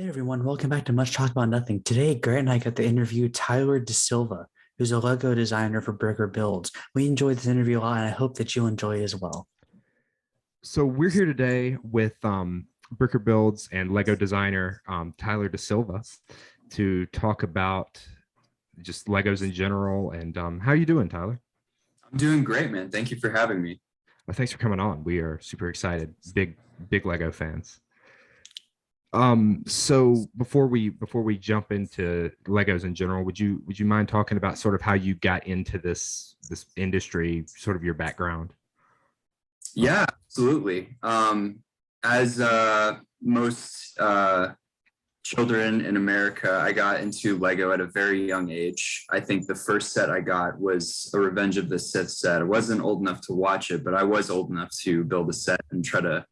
Hey everyone, welcome back to Much Talk About Nothing. Today, Grant and I got to interview Tyler DeSilva, who's a Lego designer for Bricker Builds. We enjoyed this interview a lot, and I hope that you'll enjoy it as well. So we're here today with Bricker Builds and Lego designer Tyler DeSilva to talk about just Legos in general. And how are you doing, Tyler? I'm doing great, man. Thank you for having me. Well, thanks for coming on. We are super excited. Big Lego fans. So before we jump into Legos in general, would you mind talking about sort of how you got into this industry, sort of your background? Yeah, absolutely. As most children in America, I got into Lego at a very young age. I think the first set I got was a Revenge of the Sith set. I wasn't old enough to watch it, but I was old enough to build a set and try to,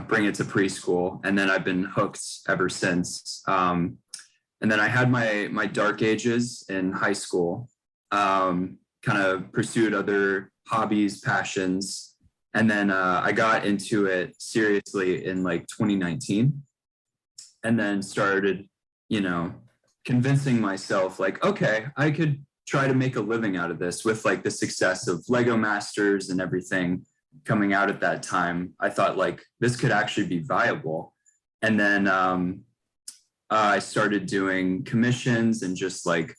bring it to preschool. And then I've been hooked ever since. And then I had my dark ages in high school, kind of pursued other hobbies, passions. And then I got into it seriously in like 2019 and then started, convincing myself like, okay, I could try to make a living out of this with like the success of Lego Masters and everything coming out at that time. I thought like this could actually be viable. And then I started doing commissions and just like,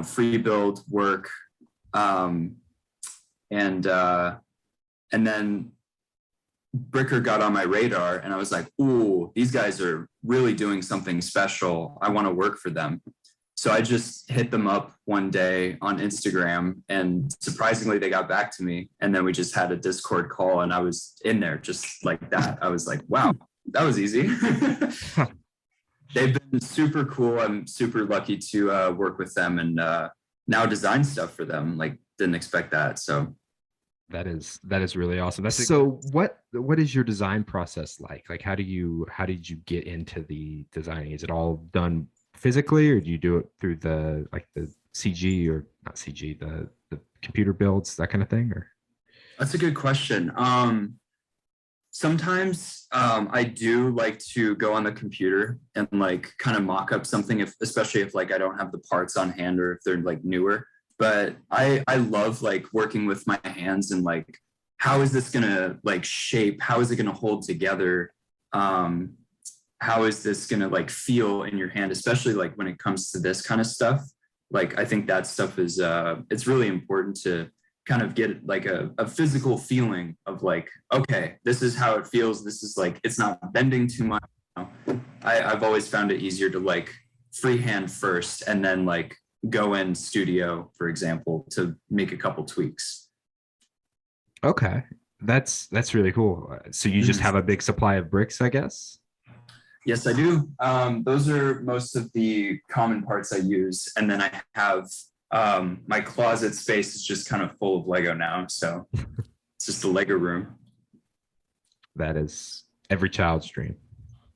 free build work. And then Bricker got on my radar and I was like, ooh, these guys are really doing something special. I want to work for them. So I just hit them up one day on Instagram and surprisingly they got back to me. And then we just had a Discord call and I was in there just like that. I was like, wow, that was easy. They've been super cool. I'm super lucky to work with them and now design stuff for them. Like didn't expect that. So that is really awesome. So what is your design process like? Like how did you get into the designing? Is it all done physically or do you do it through the CG or not CG, the computer builds, that kind of thing? Or that's a good question. Sometimes I do like to go on the computer and like kind of mock up something especially if like I don't have the parts on hand or if they're like newer. But I love like working with my hands and like, how is this gonna like shape? How is it gonna hold together? How is this gonna like feel in your hand? Especially like when it comes to this kind of stuff. Like I think that stuff is it's really important to kind of get like a physical feeling of like, okay, this is how it feels. This is like it's not bending too much. I've always found it easier to like freehand first and then like go in studio, for example, to make a couple tweaks. Okay, that's really cool. So you just have a big supply of bricks, I guess? Yes, I do. Those are most of the common parts I use. And then I have my closet space is just kind of full of Lego now. So it's just a Lego room. That is every child's dream.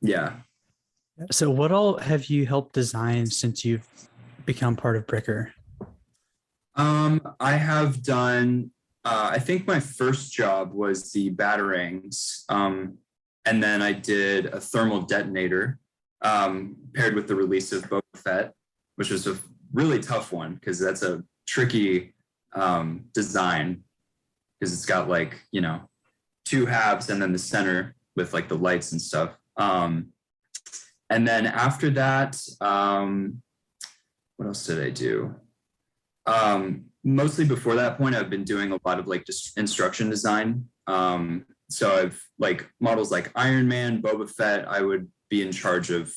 Yeah. So, what all have you helped design since you've become part of Bricker? I have done, I think my first job was the batarangs. And then I did a thermal detonator paired with the release of Boba Fett, which was a really tough one because that's a tricky design because it's got like, two halves and then the center with like the lights and stuff. And then after that, what else did I do? Mostly before that point, I've been doing a lot of like just instruction design. So I've like models like Iron Man, Boba Fett, I would be in charge of,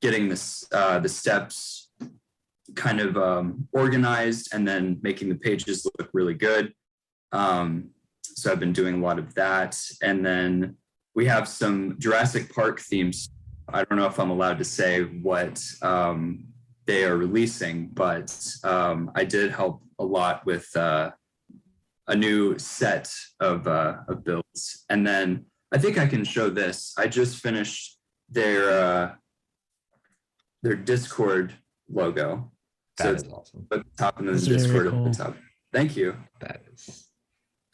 getting this, the steps kind of organized and then making the pages look really good. So I've been doing a lot of that. And then we have some Jurassic Park themes. I don't know if I'm allowed to say what they are releasing, but I did help a lot with a new set of builds. And then I think I can show this. I just finished their Discord logo. That is awesome. At the top and then the Discord cool. at the top. Thank you. That is.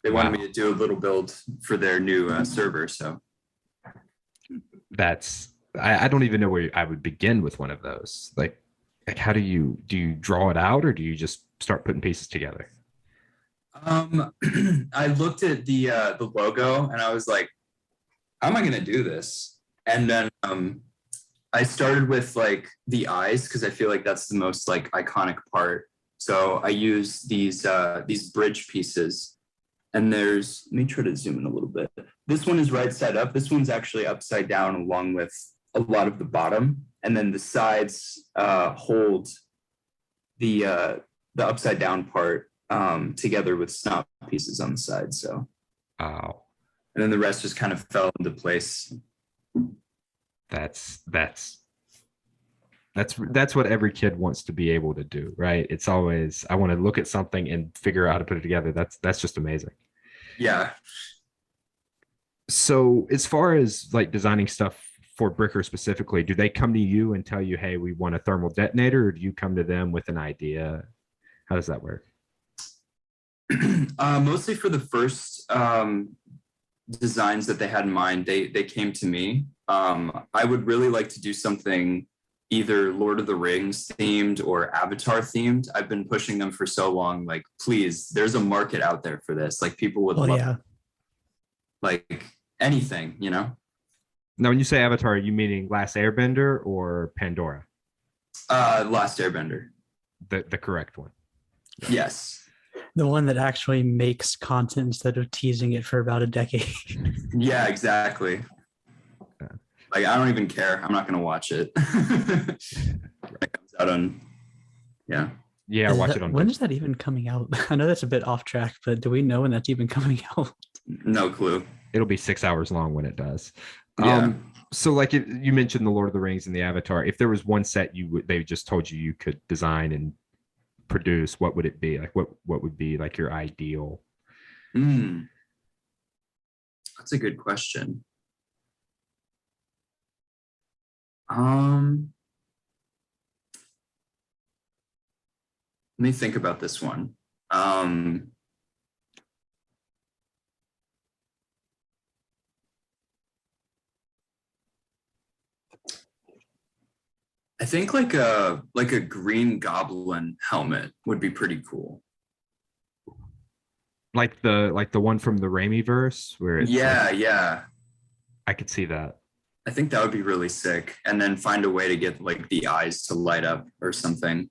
They wanted me to do a little build for their new server. So that's I don't even know where I would begin with one of those. Like how do you draw it out, or do you just start putting pieces together? Um, I looked at the logo and I was like, how am I gonna do this? And then I started with like the eyes because I feel like that's the most like iconic part. So I use these bridge pieces, and let me try to zoom in a little bit. This one is right side up. This one's actually upside down along with a lot of the bottom, and then the sides hold the upside down part together with snap pieces on the side. So, Oh, and then the rest just kind of fell into place. that's that's that's what every kid wants to be able to do, right? It's always, I want to look at something and figure out how to put it together. That's just amazing. Yeah. So as far as like designing stuff for Bricker specifically, do they come to you and tell you, hey, we want a thermal detonator, or do you come to them with an idea? How does that work? Mostly for the first designs that they had in mind, they came to me. I would really like to do something either Lord of the Rings themed or Avatar themed. I've been pushing them for so long. Like, please, there's a market out there for this. Like, people would love yeah. like anything, you know? Now, when you say Avatar, are you meaning Last Airbender or Pandora? Last Airbender. The correct one. Yes. The one that actually makes content instead of teasing it for about a decade. Yeah, exactly. Like, I don't even care. I'm not gonna watch it. It comes out on, yeah. Yeah, watch it on. When is that even coming out? I know that's a bit off track, but do we know when that's even coming out? No clue. It'll be 6 hours long when it does. Yeah. So like you mentioned the Lord of the Rings and the Avatar. If there was one set they just told you could design and produce, what would it be? Like what would be like your ideal? That's a good question. Let me think about this one. I think like a Green Goblin helmet would be pretty cool. Like the one from the Raimi verse where it's Yeah. I could see that. I think that would be really sick. And then find a way to get like the eyes to light up or something.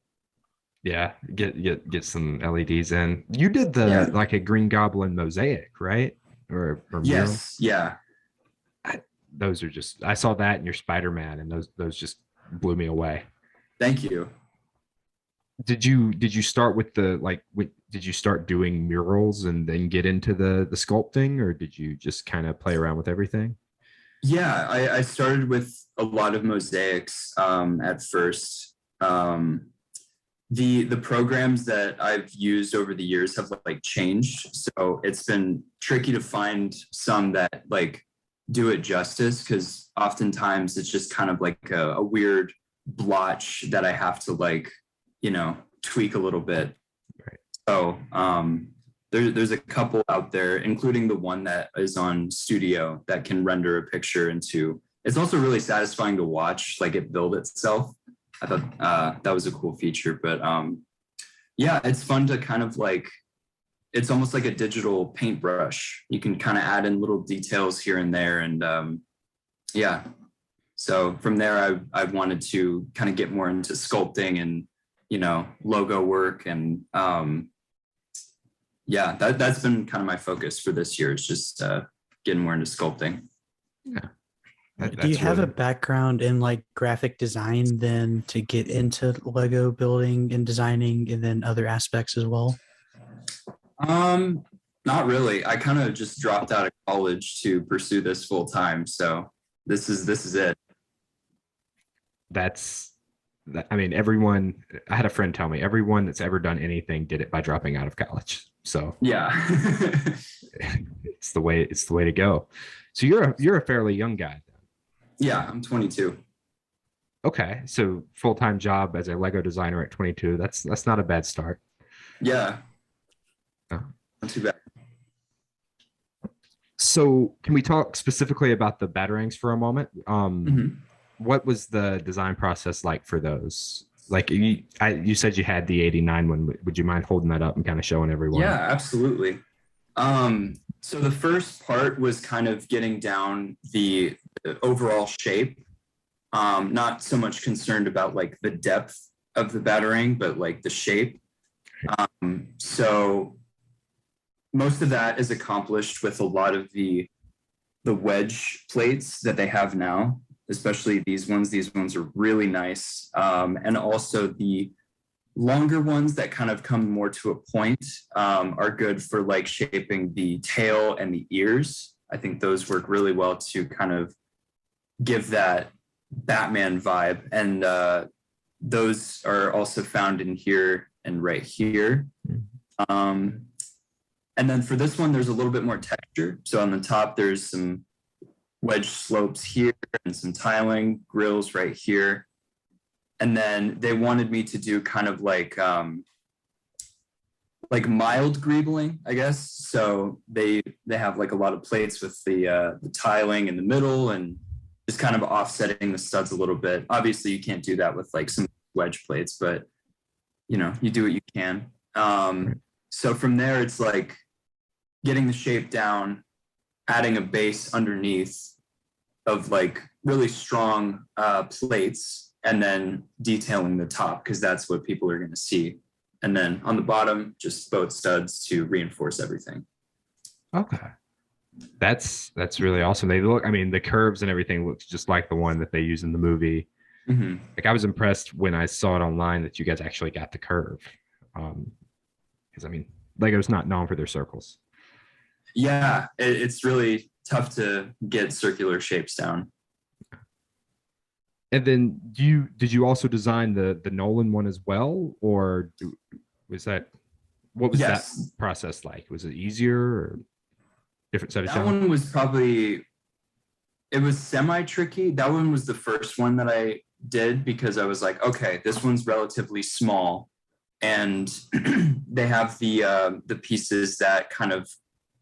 Yeah, get some LEDs in. You did like a Green Goblin mosaic, right? Or yes, yeah. Those are just, I saw that in your Spider-Man, and those just blew me away. Thank you. Did you start with did you start doing murals and then get into the sculpting, or did you just kind of play around with everything? Yeah, I started with a lot of mosaics at first. The programs that I've used over the years have like changed, so it's been tricky to find some that like do it justice, because oftentimes it's just kind of like a weird blotch that I have to like, tweak a little bit. Right. So there's a couple out there, including the one that is on Studio that can render a picture into. It's also really satisfying to watch, like it build itself. I thought that was a cool feature, but yeah, it's fun to kind of like, it's almost like a digital paintbrush. You can kind of add in little details here and there, and yeah. So from there, I wanted to kind of get more into sculpting and logo work, and yeah, that's been kind of my focus for this year, is just getting more into sculpting. Yeah. Do you have a background in like graphic design then to get into Lego building and designing and then other aspects as well? Not really. I kind of just dropped out of college to pursue this full time. So this is it. I mean, everyone, I had a friend tell me everyone that's ever done anything did it by dropping out of college. So yeah, it's the way to go. So you're a fairly young guy. Yeah, I'm 22. Okay. So full-time job as a Lego designer at 22. That's not a bad start. Yeah. Oh. Not too bad. So can we talk specifically about the batarangs for a moment? what was the design process like for those? Like you said you had the 89 one. Would you mind holding that up and kind of showing everyone? Yeah, absolutely. So the first part was kind of getting down the overall shape. Not so much concerned about like the depth of the battering, but like the shape. So most of that is accomplished with a lot of the wedge plates that they have now, especially these ones. These ones are really nice. And also the longer ones that kind of come more to a point are good for like shaping the tail and the ears. I think those work really well to kind of give that Batman vibe. And those are also found in here and right here. And then for this one, there's a little bit more texture. So on the top, there's some wedge slopes here and some tiling, grills right here. And then they wanted me to do kind of like mild greebling, I guess. So they have like a lot of plates with the tiling in the middle and just kind of offsetting the studs a little bit. Obviously, you can't do that with like some wedge plates, but you know, you do what you can. So from there, it's like getting the shape down, adding a base underneath of like really strong plates, and then detailing the top because that's what people are going to see. And then on the bottom, just boat studs to reinforce everything. Okay. That's really awesome. They look, I mean, the curves and everything looks just like the one that they use in the movie. Mm-hmm. Like I was impressed when I saw it online that you guys actually got the curve. Because I mean, Lego's not known for their circles. Yeah, it's really tough to get circular shapes down. And then did you also design the Nolan one as well, or was that what was that process like? Was it easier or different set of challenges? That one was probably, it was semi-tricky. That one was the first one that I did because I was like, okay, this one's relatively small, and they have the pieces that kind of,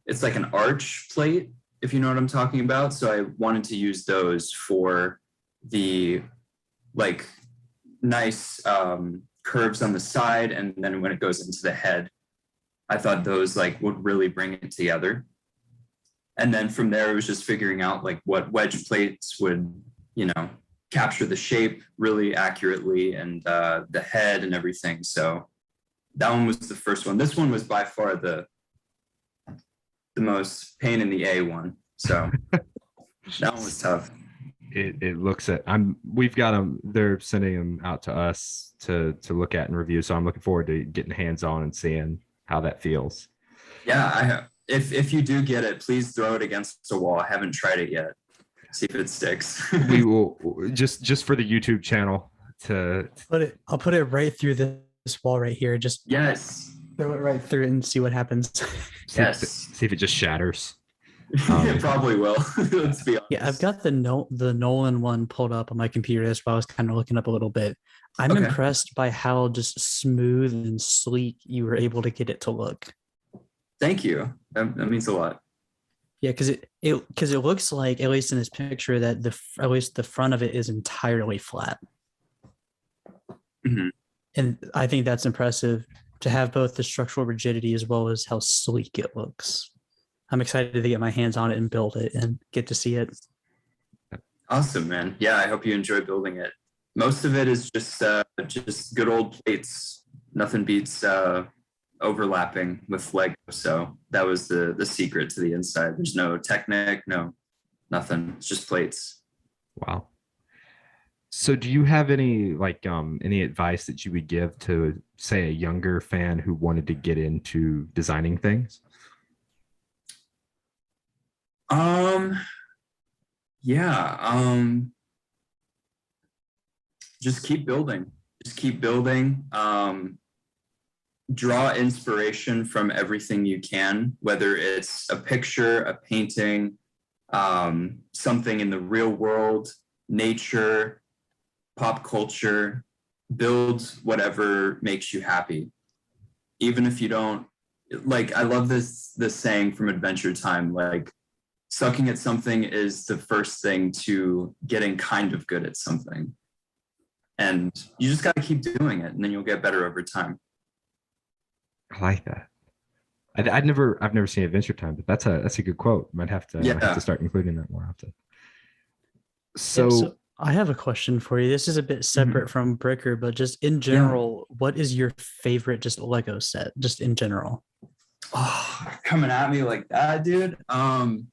it's like an arch plate, if you know what I'm talking about. So I wanted to use those for the like nice curves on the side, and then when it goes into the head, I thought those like would really bring it together. And then from there, it was just figuring out like what wedge plates would, you know, capture the shape really accurately and the head and everything. So that one was the first one. This one was by far the most pain in the A one. So that one was tough. It looks at we've got them, they're sending them out to us to look at and review. So I'm looking forward to getting hands on and seeing how that feels. Yeah, if you do get it, please throw it against a wall. I haven't tried it yet. See if it sticks. We will just for the YouTube channel I'll put it right through this wall right here. Just yes. Throw it right through it and see what happens. See if it just shatters. It probably will. Let's be honest. Yeah, I've got the Nolan one pulled up on my computer as well. I was kind of looking up a little bit. I'm impressed by how just smooth and sleek you were able to get it to look. Thank you. That means a lot. Yeah, because it looks like, at least in this picture, that at least the front of it is entirely flat. Mm-hmm. And I think that's impressive to have both the structural rigidity as well as how sleek it looks. I'm excited to get my hands on it and build it and get to see it. Awesome, man. Yeah, I hope you enjoy building it. Most of it is just good old plates. Nothing beats overlapping with Lego. So that was the secret to the inside. There's no Technic, no nothing. It's just plates. Wow. So do you have any any advice that you would give to, say, a younger fan who wanted to get into designing things? Just keep building. Draw inspiration from everything you can, whether it's a picture, a painting, something in the real world, nature, pop culture. Build whatever makes you happy. Even if you don't, like, I love this saying from Adventure Time, like, sucking at something is the first thing to getting kind of good at something. And you just got to keep doing it, and then you'll get better over time. I like that. I've never seen Adventure Time, but that's a good quote. Might have to start including that more often. So I have a question for you. This is a bit separate from Bricker, but just in general, what is your favorite just Lego set, just in general? Oh, coming at me like that, dude. I'm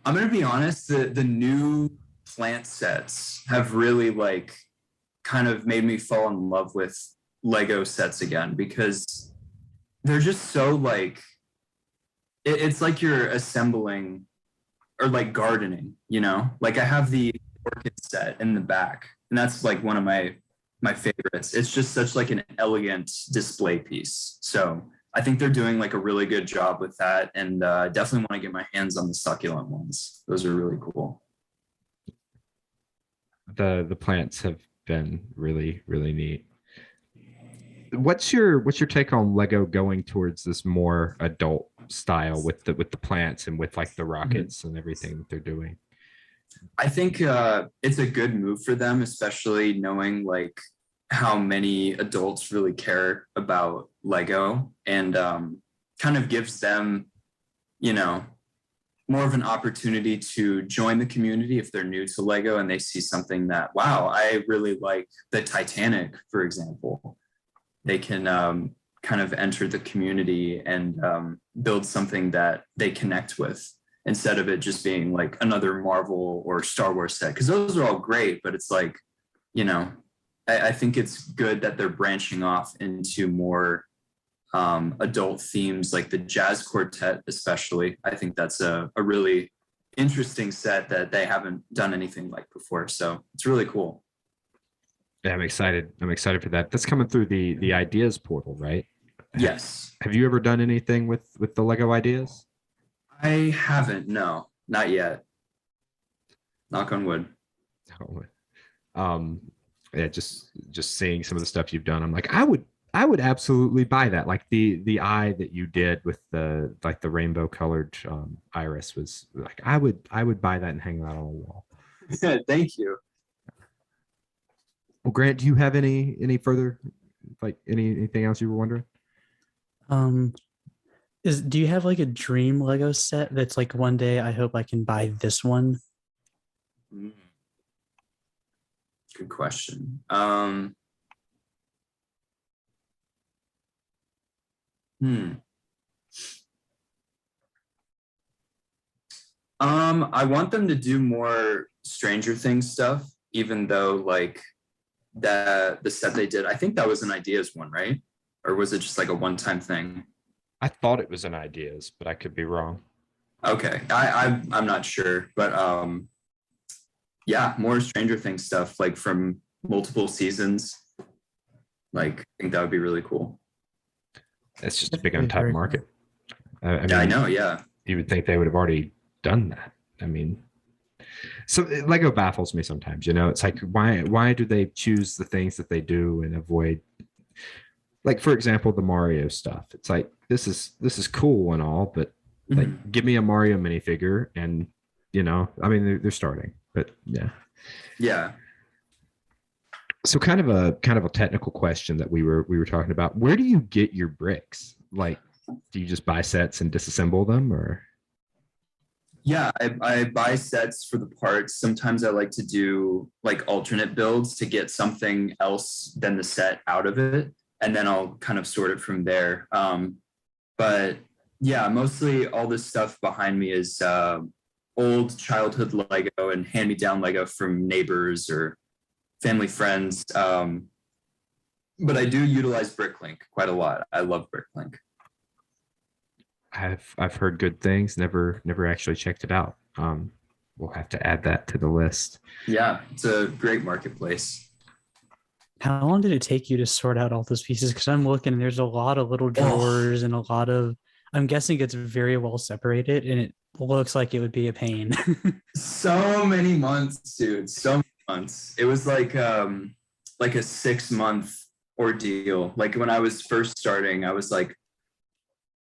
gonna be honest, the new plant sets have really like kind of made me fall in love with Lego sets again, because they're just so like it's like you're assembling or like gardening, you know? Like I have the orchid set in the back, and that's like one of my favorites. It's just such like an elegant display piece. So I think they're doing like a really good job with that, and definitely want to get my hands on the succulent ones. Those are really cool. The plants have been really, really neat. What's your take on Lego going towards this more adult style with the plants and with like the rockets and everything that they're doing? I think it's a good move for them, especially knowing like how many adults really care about Lego, and kind of gives them, you know, more of an opportunity to join the community if they're new to Lego and they see something that, wow, I really like the Titanic, for example. They can kind of enter the community and build something that they connect with, instead of it just being like another Marvel or Star Wars set. Because those are all great, but it's like, you know, I think it's good that they're branching off into more adult themes, like the Jazz Quartet especially. I think that's a really interesting set that they haven't done anything like before. So it's really cool. Yeah, I'm excited for that. That's coming through the ideas portal, right? Yes. Have you ever done anything with the Lego ideas? I haven't, no, not yet. Knock on wood. Yeah, just seeing some of the stuff you've done, I'm like, I would absolutely buy that. Like the eye that you did with the like the rainbow colored iris was like, I would buy that and hang that on a wall. Thank you. Well, Grant, do you have any further, like anything else you were wondering? Do you have like a dream Lego set that's like one day I hope I can buy this one? Good question. I want them to do more Stranger Things stuff, even though like the set they did, I think that was an ideas one, right? Or was it just like a one-time thing? I thought it was an ideas, but I could be wrong. Okay, I'm not sure, but yeah, more Stranger Things stuff, like from multiple seasons. Like, I think that would be really cool. It's just a big untapped market. I mean, I know, yeah. You would think they would have already done that. I mean, so Lego baffles me sometimes, you know. It's like, why do they choose the things that they do and avoid, like, for example, the Mario stuff? It's like, this is cool and all, but like, give me a Mario minifigure, and you know, I mean, they're starting, but yeah. So kind of a technical question that we were talking about. Where do you get your bricks? Like, do you just buy sets and disassemble them, or? Yeah, I buy sets for the parts. Sometimes I like to do like alternate builds to get something else than the set out of it, and then I'll kind of sort it from there. But yeah, mostly all this stuff behind me is old childhood Lego and hand-me-down Lego from neighbors or family friends. But I do utilize Bricklink quite a lot. I love Bricklink. I've heard good things. Never actually checked it out. We'll have to add that to the list. Yeah, it's a great marketplace. How long did it take you to sort out all those pieces? Because I'm looking and there's a lot of little drawers and a lot of, I'm guessing it's very well separated, and it looks like it would be a pain. So many months, dude. So many months. It was like a 6-month ordeal. Like when I was first starting, I was like,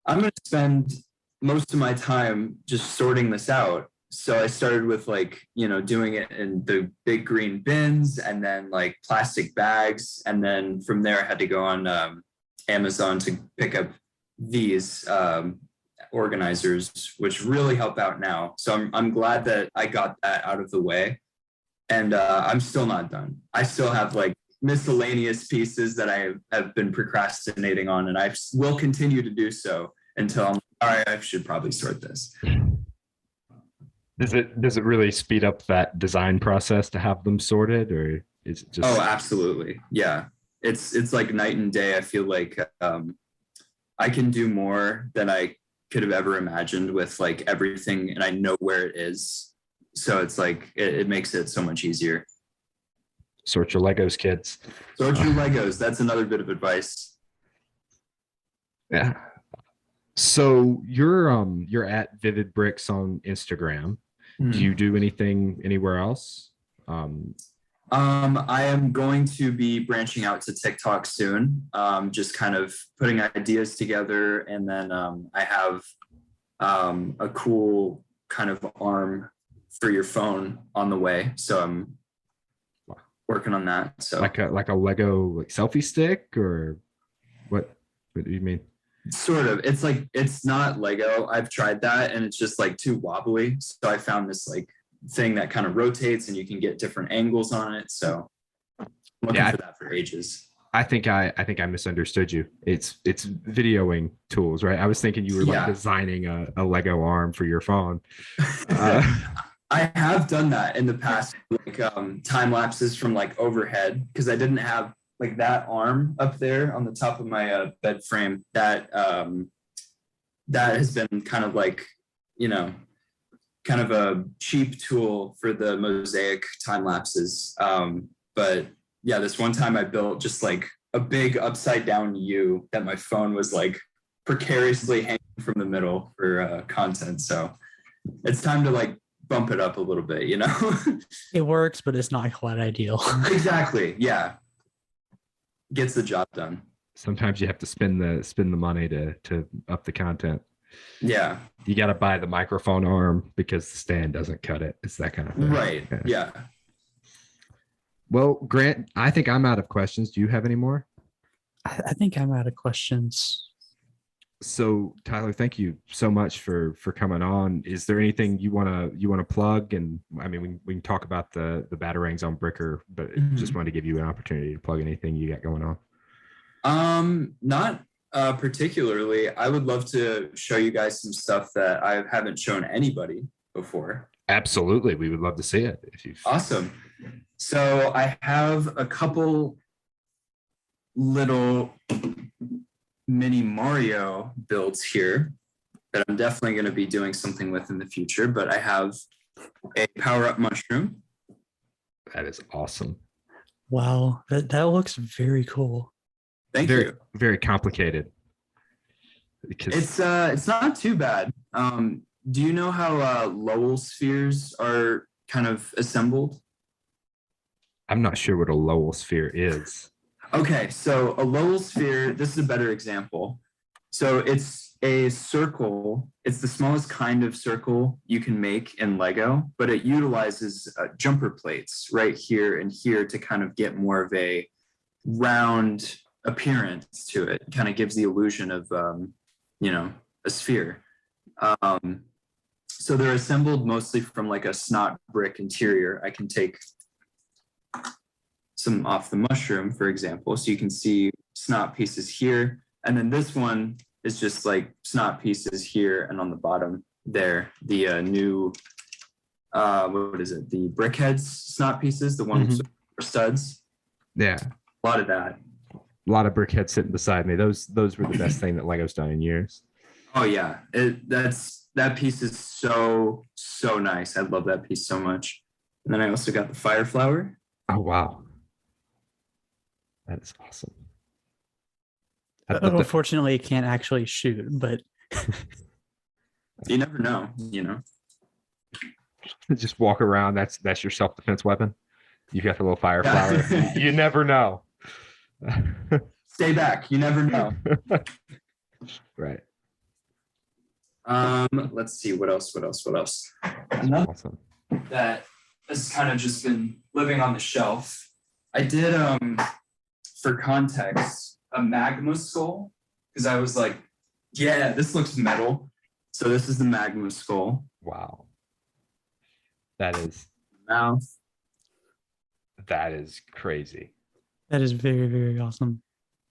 I'm going to spend most of my time just sorting this out. So I started with like, doing it in the big green bins and then like plastic bags. And then from there, I had to go on Amazon to pick up these organizers, which really help out now. So I'm glad that I got that out of the way. And I'm still not done. I still have like miscellaneous pieces that I have been procrastinating on, and I will continue to do so until I'm all right, I should probably sort this. Does it really speed up that design process to have them sorted, or is it just? Oh, absolutely. Yeah. It's like night and day. I feel like I can do more than I could have ever imagined with like everything, and I know where it is. So it's like it makes it so much easier. Sort your Legos, kids. Sort your Legos. That's another bit of advice. Yeah. So you're at Vivid Bricks on Instagram. Do you do anything anywhere else? I am going to be branching out to TikTok soon. Just kind of putting ideas together, and then I have a cool kind of arm for your phone on the way. So I'm working on that. So like a Lego like selfie stick, or what do you mean? Sort of. It's like, it's not Lego. I've tried that and it's just like too wobbly. So I found this like thing that kind of rotates and you can get different angles on it. So I'm looking for that for ages. I think I misunderstood you. It's videoing tools, right? I was thinking you were like designing a Lego arm for your phone. I have done that in the past, like time lapses from like overhead, because I didn't have like that arm up there on the top of my bed frame. That has been kind of like, kind of a cheap tool for the mosaic time lapses. But yeah, this one time I built just like a big upside down U that my phone was like precariously hanging from the middle for content. So it's time to like bump it up a little bit, It works, but it's not quite ideal. Exactly. Yeah. Gets the job done. Sometimes you have to spend the money to up the content. Yeah. You got to buy the microphone arm because the stand doesn't cut it. It's that kind of thing. Right. Yeah. Well, Grant, I think I'm out of questions. Do you have any more? I think I'm out of questions. So Tyler, thank you so much for coming on. Is there anything you want to plug? And I mean, we can talk about the batarangs on Bricker, but just wanted to give you an opportunity to plug anything you got going on. Not particularly. I would love to show you guys some stuff that I haven't shown anybody before. Absolutely. We would love to see it. Awesome. So I have a couple little mini Mario builds here that I'm definitely going to be doing something with in the future, but I have a power-up mushroom. That is awesome. Wow, that looks very cool. Thank you. Very complicated. Because it's not too bad. Do you know how Lowell spheres are kind of assembled? I'm not sure what a Lowell sphere is. Okay, so a Lowell sphere, this is a better example. So it's a circle. It's the smallest kind of circle you can make in Lego, but it utilizes jumper plates right here and here to kind of get more of a round appearance to it. Kind of gives the illusion of, a sphere. So they're assembled mostly from like a snot brick interior. I can take some off the mushroom, for example. So you can see snot pieces here. And then this one is just like snot pieces here and on the bottom there. The new, what is it? The brickheads snot pieces, the ones with studs. Yeah. A lot of that. A lot of brickheads sitting beside me. Those were the best thing that Lego's done in years. Oh yeah. That piece is so nice. I love that piece so much. And then I also got the fire flower. Oh, wow. That is awesome. Unfortunately, it can't actually shoot, but you never know, Just walk around. That's your self-defense weapon. You got the little fire flower. You never know. Stay back. You never know. Right. Let's see, what else? Another Awesome. that has kind of just been living on the shelf. I did, for context, a Magnum Skull, because I was like, yeah, this looks metal. So this is the Magnum Skull. Wow. That is Mouth. crazy. That is very, very awesome.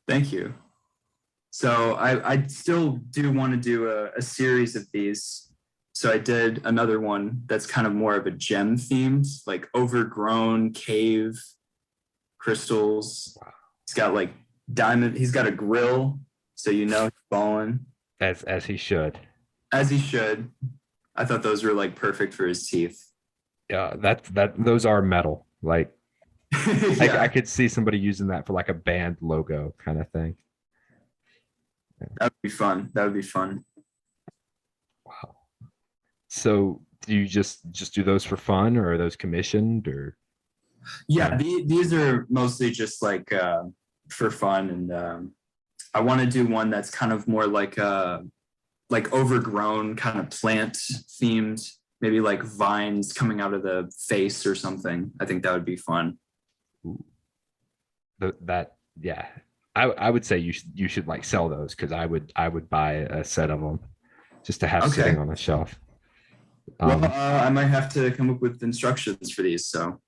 Thank you. So I still do want to do a series of these. So I did another one that's kind of more of a gem themed, like overgrown cave crystals. Wow. He's got like diamond. He's got a grill, so you know he's fallen. As he should. As he should. I thought those were like perfect for his teeth. Yeah, those are metal. Like Yeah. I could see somebody using that for like a band logo kind of thing. That would be fun. Wow. So do you just do those for fun, or are those commissioned, or? Yeah, these are mostly just like for fun, and I want to do one that's kind of more like overgrown, kind of plant themed, maybe like vines coming out of the face or something. I think that would be fun. Ooh. Yeah. I would say you should like sell those, because I would buy a set of them just to have sitting on a shelf. Well, I might have to come up with instructions for these. So,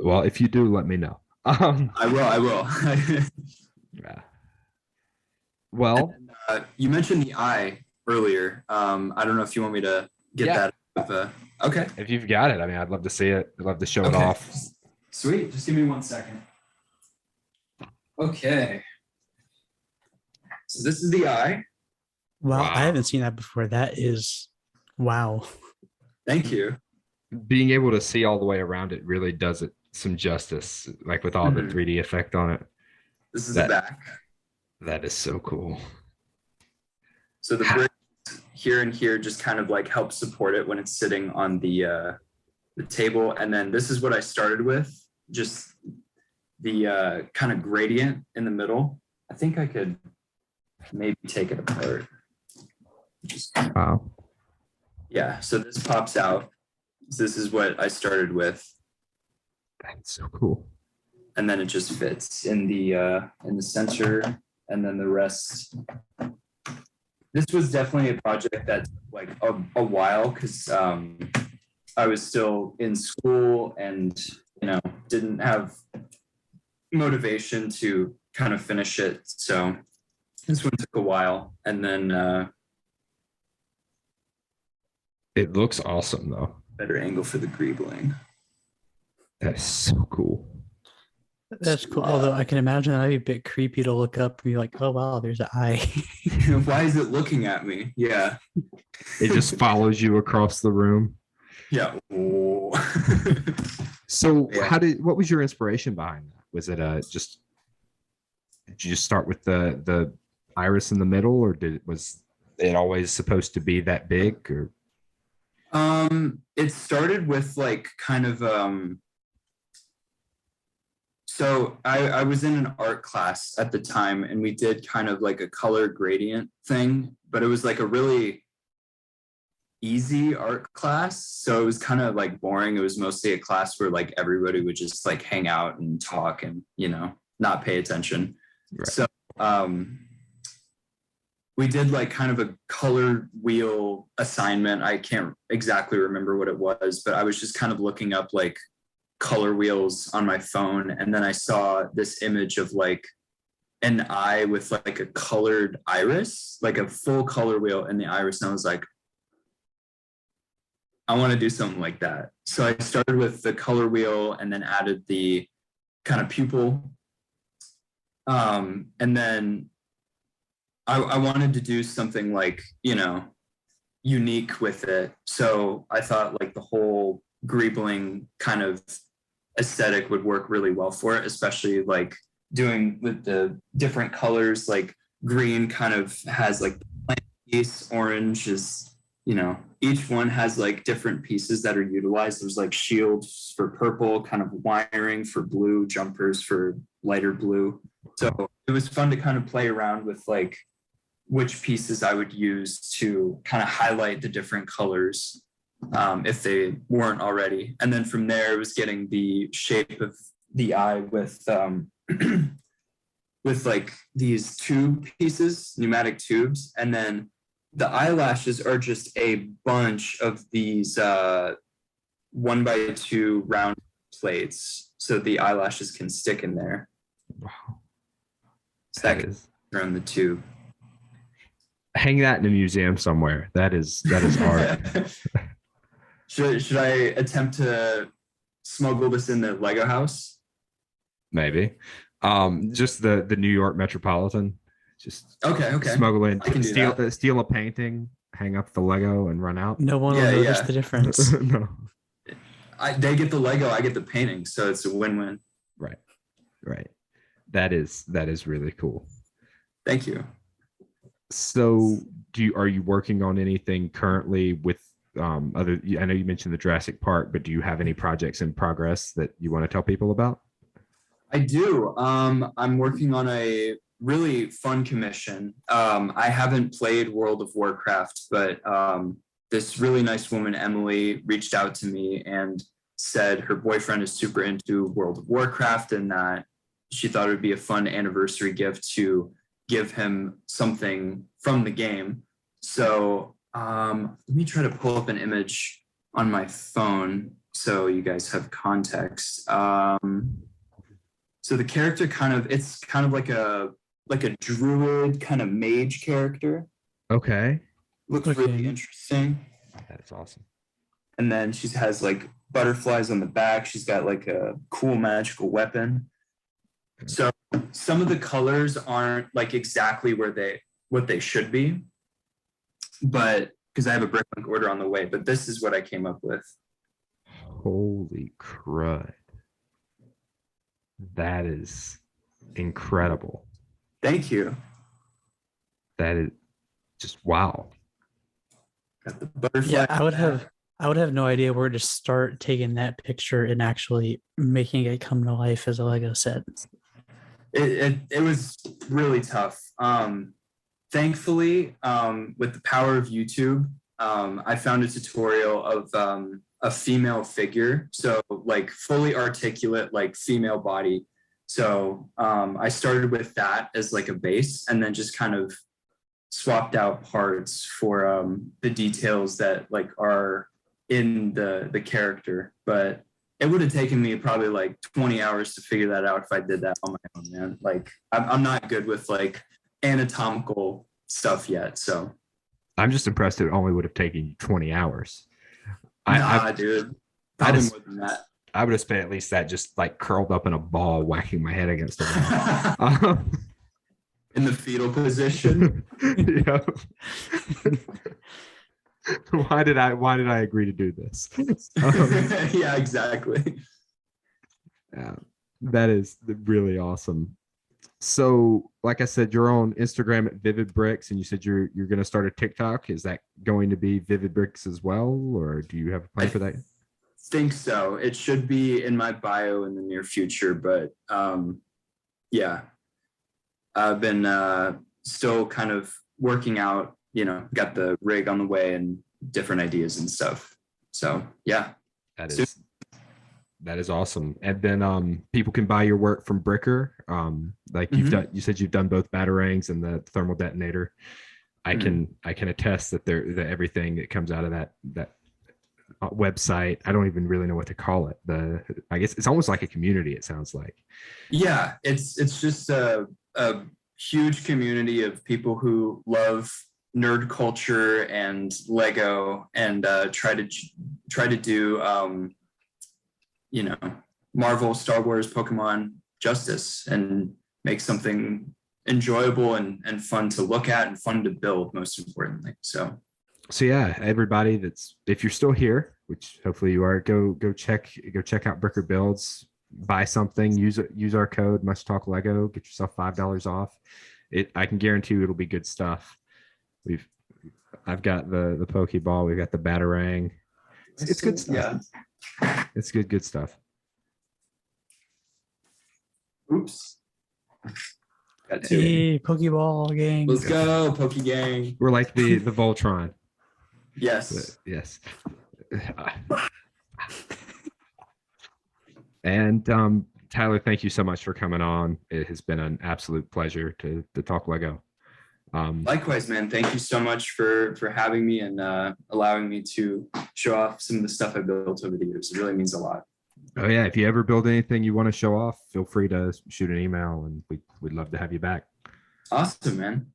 well, if you do, let me know. I will. Yeah. Well, you mentioned the eye earlier. I don't know if you want me to get that. Okay. If you've got it, I mean, I'd love to see it. I'd love to show it off. Sweet. Just give me 1 second. Okay. So this is the eye. Wow, Wow. I haven't seen that before. That is, wow. Thank you. Being able to see all the way around it really does it some justice, like with all the 3D effect on it. This is the back. That is so cool. So the bricks here and here just kind of like help support it when it's sitting on the table. And then this is what I started with, just the kind of gradient in the middle. I think I could maybe take it apart. Wow. Yeah, so this pops out. So this is what I started with. That's so cool. And then it just fits in the center, and then the rest. This was definitely a project that took like a while, because I was still in school and didn't have motivation to kind of finish it. So this one took a while, and then it looks awesome though. Better angle for the greebling. That's so cool. That's cool. Although I can imagine that'd be a bit creepy to look up and be like, oh wow, there's an eye. Why is it looking at me? Yeah. It just follows you across the room. Yeah. So what was your inspiration behind that? Was it did you just start with the iris in the middle, or was it always supposed to be that big, or? It started with like kind of so I was in an art class at the time, and we did kind of like a color gradient thing, but it was like a really easy art class. So it was kind of like boring. It was mostly a class where like everybody would just like hang out and talk and, not pay attention. Right. So we did like kind of a color wheel assignment. I can't exactly remember what it was, but I was just kind of looking up like color wheels on my phone. And then I saw this image of like an eye with like a colored iris, like a full color wheel in the iris. And I was like, I want to do something like that. So I started with the color wheel and then added the kind of pupil. And then I wanted to do something like, unique with it. So I thought like the whole greebling kind of aesthetic would work really well for it, especially like doing with the different colors. Like green kind of has like the plant piece, orange is, each one has like different pieces that are utilized. There's like shields for purple, kind of wiring for blue, jumpers for lighter blue. So it was fun to kind of play around with like which pieces I would use to kind of highlight the different colors if they weren't already. And then from there, it was getting the shape of the eye with with like these tube pieces, pneumatic tubes. And then the eyelashes are just a bunch of these 1x2 round plates, so the eyelashes can stick in there. Wow. That is around the tube. Hang that in a museum somewhere. That is art. Should I attempt to smuggle this in the Lego house? Maybe. Just the New York Metropolitan. Just okay. Smuggle in, steal a painting, hang up the Lego, and run out. No one will notice the difference. No. They get the Lego, I get the painting, so it's a win-win. Right. That is really cool. Thank you. So, are you working on anything currently with other? I know you mentioned the Jurassic Park, but do you have any projects in progress that you want to tell people about? I do. I'm working on a really fun commission. I haven't played World of Warcraft, but this really nice woman, Emily, reached out to me and said her boyfriend is super into World of Warcraft and that she thought it would be a fun anniversary gift to give him something from the game. So let me try to pull up an image on my phone so you guys have context. So the character it's kind of like a druid kind of mage character. Okay. Looks really interesting. That's awesome. And then she has like butterflies on the back. She's got like a cool magical weapon. So some of the colors aren't like exactly what they should be, but because I have a Bricklink order on the way, but this is what I came up with. Holy crud. That is incredible. Thank you. That is just wow. Got the butterfly. Yeah, I would have no idea where to start taking that picture and actually making it come to life as a Lego set. It was really tough. Thankfully, with the power of YouTube, I found a tutorial of a female figure, so like fully articulate, like female body. So I started with that as like a base, and then just kind of swapped out parts for the details that like are in the character. But it would have taken me probably like 20 hours to figure that out if I did that on my own, man. Like I'm not good with like anatomical stuff yet, so. I'm just impressed it only would have taken you 20 hours. Dude. Probably more than that. I would have spent at least that just like curled up in a ball, whacking my head against the wall. In the fetal position. Yeah. Why did I agree to do this? Yeah, exactly. Yeah, that is really awesome. So, like I said, you're on Instagram at Vivid Bricks, and you said you're going to start a TikTok. Is that going to be Vivid Bricks as well, or do you have a plan for that? Think so. It should be in my bio in the near future, but yeah, I've been still kind of working out. Got the rig on the way and different ideas and stuff. So yeah, that is awesome. And then people can buy your work from Bricker. Like you said you've done both batarangs and the thermal detonator. I can attest that that everything that comes out of that website, I don't even really know what to call it. I guess it's almost like a community, it sounds like. Yeah, it's just a huge community of people who love nerd culture and Lego and try to do Marvel, Star Wars, Pokemon justice and make something enjoyable and fun to look at and fun to build, most importantly. So yeah, everybody if you're still here, which hopefully you are, go check out Bricker Builds, buy something, use our code Much Talk Lego, get yourself $5 off. I can guarantee you it'll be good stuff. I've got the Pokeball, we've got the Batarang. It's good stuff. Yeah. It's good stuff. Oops. Got two. Hey, Pokeball gang. Let's go, Poke Gang. We're like the Voltron. Yes. Yes. And Tyler, thank you so much for coming on. It has been an absolute pleasure to talk Lego. Likewise, man. Thank you so much for having me and allowing me to show off some of the stuff I built over the years. It really means a lot. Oh yeah, if you ever build anything you want to show off, feel free to shoot an email, and we'd love to have you back. Awesome, man.